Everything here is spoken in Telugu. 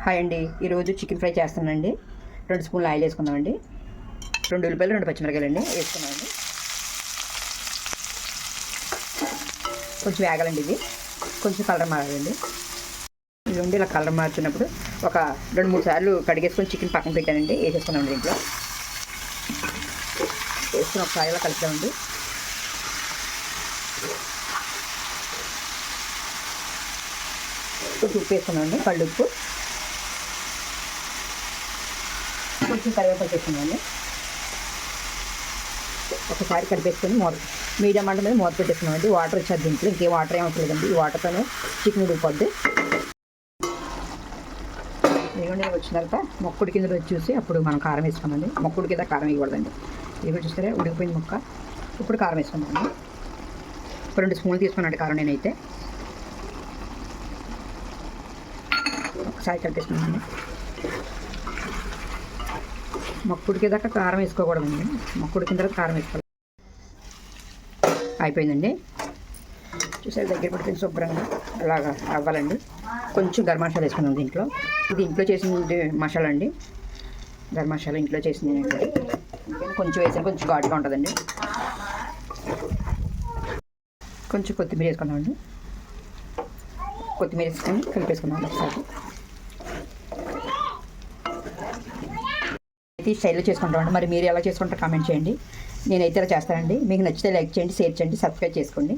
హాయ్ అండి, ఈరోజు చికెన్ ఫ్రై చేస్తానండి. 2 స్పూన్లు ఆయిల్ వేసుకుందామండి. 2 ఉల్లిపాయలు 2 పచ్చిమిరకాయలు అండి వేసుకున్నామండి. కొంచెం వేగాలండి, ఇది కొంచెం కలర్ మారాలండి. ఇదిగోండి ఇలా కలర్ మార్చినప్పుడు ఒక 2-3 సార్లు కడిగేసుకొని చికెన్ పక్కన పెట్టానండి. వేసేసుకున్నామండి. దీంట్లో వేసుకుని ఒకసారి ఇలా కలుపుతామండి. కొంచెం ఉప్పు వేసుకున్నామండి, కళ్ళు ఉప్పు, కొంచెం కరివేపాకు వేసుకున్నామండి. ఒకసారి కలిపేసుకొని మీడియం మంట మీద మూత పెట్టేసుకున్నామండి. వాటర్ వచ్చేది దీంట్లో, ఇంకే వాటర్ ఏం అవసరండి. ఈ వాటర్తోనే చికెన్ ఉడికిపోద్ది. ఇదిగోండి వచ్చిన తర్వాత మొక్కుడి కింద వచ్చి చూసి అప్పుడు మనం కారం వేసుకోమండి. మొక్కుడి కింద కారం వేయకూడదండి. ఇదిగో చూస్తారే ఉడికిపోయింది ముక్క. ఇప్పుడు కారం వేసుకున్నామండి. 2 స్పూన్లు తీసుకున్నాండి కారం నేనైతే. ఒకసారి కలిపేసుకున్నామండి. మొక్కుడికి దాకా కారం వేసుకోకూడదండి. మొక్కుడికి తర్వాత కారం వేసుకోవాలి. అయిపోయిందండి. చూసారు దగ్గర పడిపోయింది శుభ్రంగా. అలాగా అవ్వాలండి. కొంచెం గరం మసాలా వేసుకున్నాం దీంట్లో. ఇది ఇంట్లో చేసిన మసాలా అండి. గరం మసాలా ఇంట్లో చేసింది. కొంచెం వేసిన కొంచెం ఘాటుగా ఉంటుందండి. కొంచెం కొత్తిమీర వేసుకున్నామండి. కొత్తిమీర వేసుకొని కలిపేసుకున్నాం ఒకసారి. ఈ స్టైల్లో చేసుకుంటామండి. మరి మీరు ఎలా చేసుకుంటారో కామెంట్ చేయండి. నేనైతే ఇలా చేస్తానండి. మీకు నచ్చితే లైక్ చేయండి, షేర్ చేయండి, సబ్స్క్రైబ్ చేసుకోండి.